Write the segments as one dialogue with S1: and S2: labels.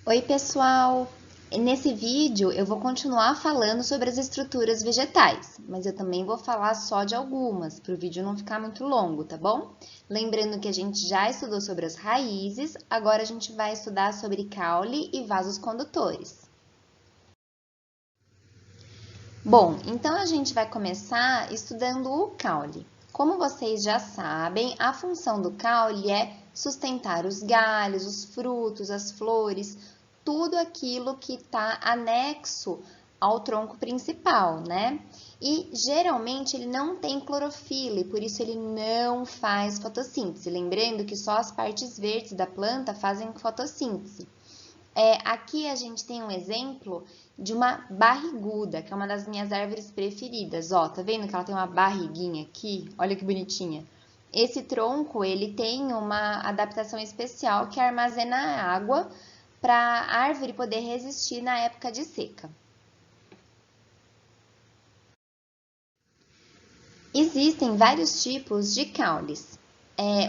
S1: Oi, pessoal! Nesse vídeo eu vou continuar falando sobre as estruturas vegetais, mas eu também vou falar só de algumas, para o vídeo não ficar muito longo, tá bom? Lembrando que a gente já estudou sobre as raízes, agora a gente vai estudar sobre caule e vasos condutores. Bom, então a gente vai começar estudando o caule. Como vocês já sabem, a função do caule é sustentar os galhos, os frutos, as flores, tudo aquilo que está anexo ao tronco principal, né? E geralmente ele não tem clorofila e por isso ele não faz fotossíntese. Lembrando que só as partes verdes da planta fazem fotossíntese. Aqui a gente tem um exemplo de uma barriguda, que é uma das minhas árvores preferidas. Ó, tá vendo que ela tem uma barriguinha aqui? Olha que bonitinha. Esse tronco, ele tem uma adaptação especial que armazena água para a árvore poder resistir na época de seca. Existem vários tipos de caules.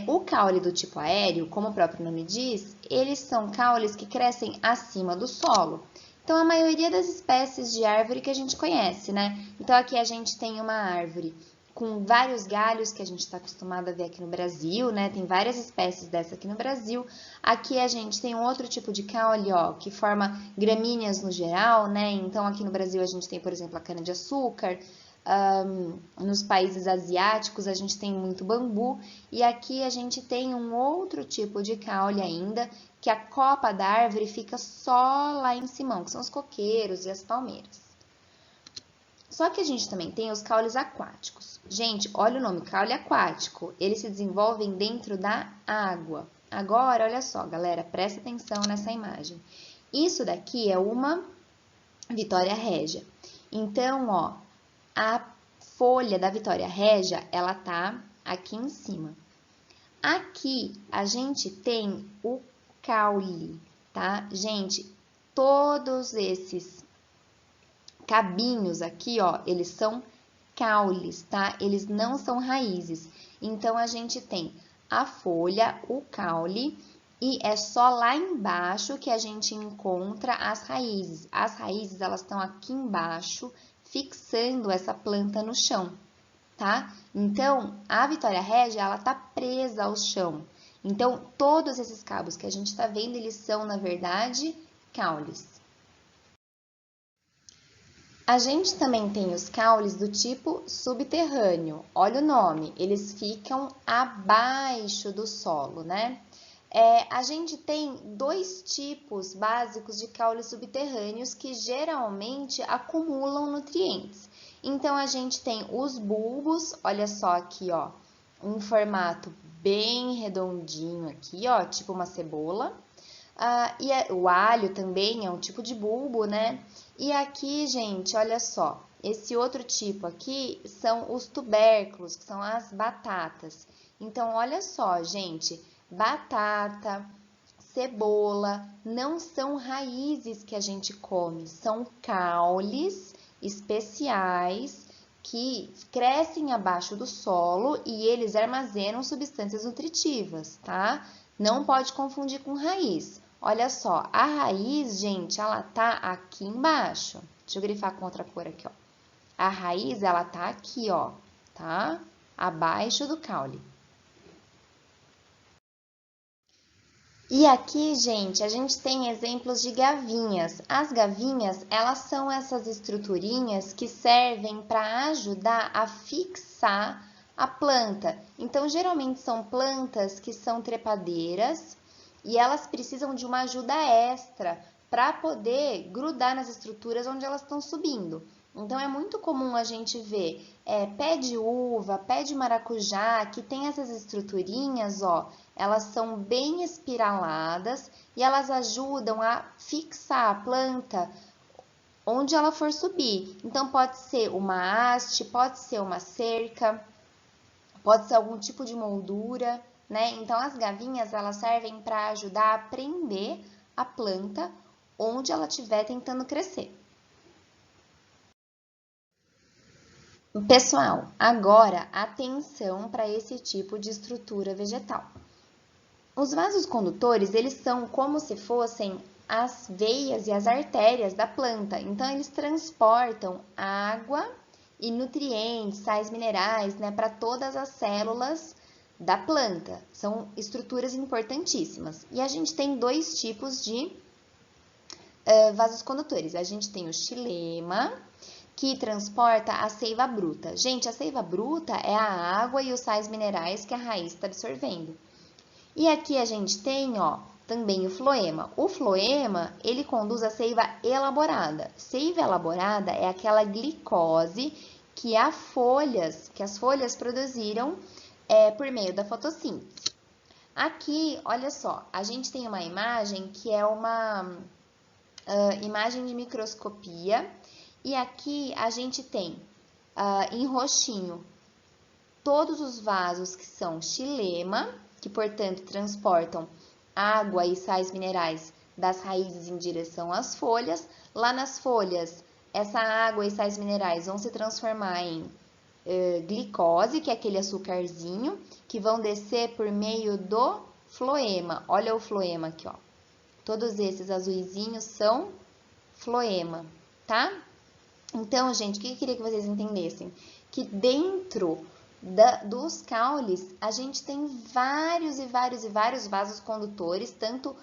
S1: O caule do tipo aéreo, como o próprio nome diz, eles são caules que crescem acima do solo. Então, a maioria das espécies de árvore que a gente conhece, né? Então, aqui a gente tem uma árvore com vários galhos que a gente está acostumado a ver aqui no Brasil, né? Tem várias espécies dessa aqui no Brasil. Aqui a gente tem um outro tipo de caule, ó, que forma gramíneas no geral, né? Então, aqui no Brasil a gente tem, por exemplo, a cana-de-açúcar. Nos países asiáticos a gente tem muito bambu e aqui a gente tem um outro tipo de caule ainda, que a copa da árvore fica só lá em cima, que são os coqueiros e as palmeiras. Só que a gente também tem os caules aquáticos. Gente, olha o nome, caule aquático. Eles se desenvolvem dentro da água. Agora, olha só, galera, presta atenção nessa imagem. Isso daqui é uma Vitória régia. Então, ó, a folha da Vitória régia, ela tá aqui em cima. Aqui a gente tem o caule, tá? Gente, todos esses cabinhos aqui, ó, eles são caules, tá? Eles não são raízes. Então, a gente tem a folha, o caule, e é só lá embaixo que a gente encontra as raízes. As raízes, elas estão aqui embaixo, fixando essa planta no chão, tá? Então, a Vitória régia, ela tá presa ao chão. Então, todos esses cabos que a gente tá vendo, eles são, na verdade, caules. A gente também tem os caules do tipo subterrâneo. Olha o nome, eles ficam abaixo do solo, né? A gente tem dois tipos básicos de caules subterrâneos que geralmente acumulam nutrientes. Então, a gente tem os bulbos, olha só aqui, ó, um formato bem redondinho aqui, ó, tipo uma cebola. O alho também é um tipo de bulbo, né? E aqui, gente, olha só, esse outro tipo aqui são os tubérculos, que são as batatas. Então, olha só, gente, batata, cebola, não são raízes que a gente come, são caules especiais que crescem abaixo do solo e eles armazenam substâncias nutritivas, tá? Não pode confundir com raiz. Olha só, a raiz, gente, ela tá aqui embaixo. Deixa eu grifar com outra cor aqui, ó. A raiz, ela tá aqui, ó, tá? Abaixo do caule. E aqui, gente, a gente tem exemplos de gavinhas. As gavinhas, elas são essas estruturinhas que servem para ajudar a fixar a planta. Então, geralmente são plantas que são trepadeiras e elas precisam de uma ajuda extra para poder grudar nas estruturas onde elas estão subindo. Então, é muito comum a gente ver pé de uva, pé de maracujá, que tem essas estruturinhas, ó, elas são bem espiraladas e elas ajudam a fixar a planta onde ela for subir. Então, pode ser uma haste, pode ser uma cerca, pode ser algum tipo de moldura, né? Então, as gavinhas, elas servem para ajudar a prender a planta onde ela estiver tentando crescer. Pessoal, agora atenção para esse tipo de estrutura vegetal. Os vasos condutores, eles são como se fossem as veias e as artérias da planta. Então, eles transportam água e nutrientes, sais minerais, né, para todas as células da planta. São estruturas importantíssimas. E a gente tem dois tipos de vasos condutores. A gente tem o xilema, que transporta a seiva bruta. Gente, a seiva bruta é a água e os sais minerais que a raiz está absorvendo. E aqui a gente tem, ó, também o floema. O floema, ele conduz a seiva elaborada. Seiva elaborada é aquela glicose que as folhas produziram por meio da fotossíntese. Aqui, olha só, a gente tem uma imagem que é uma imagem de microscopia. E aqui a gente tem em roxinho todos os vasos que são xilema, que portanto transportam água e sais minerais das raízes em direção às folhas. Lá nas folhas, essa água e sais minerais vão se transformar em glicose, que é aquele açúcarzinho, que vão descer por meio do floema. Olha o floema aqui, ó. Todos esses azuizinhos são floema, tá? Então, gente, o que eu queria que vocês entendessem? Que dentro dos caules, a gente tem vários vasos condutores, tanto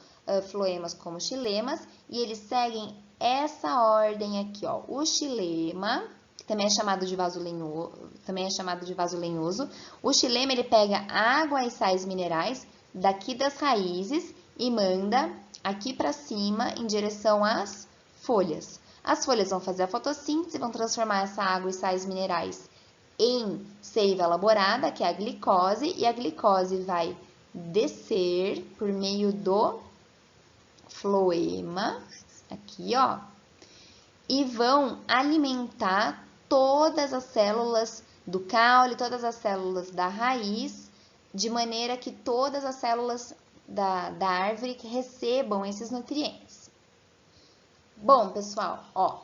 S1: floemas como xilemas, e eles seguem essa ordem aqui, ó. O xilema, que também é chamado de vaso lenhoso, O xilema, ele pega água e sais minerais daqui das raízes e manda aqui para cima em direção às folhas. As folhas vão fazer a fotossíntese, vão transformar essa água e sais minerais em seiva elaborada, que é a glicose, e a glicose vai descer por meio do floema, aqui, ó, e vão alimentar todas as células do caule, todas as células da raiz, de maneira que todas as células da árvore recebam esses nutrientes. Bom, pessoal, ó,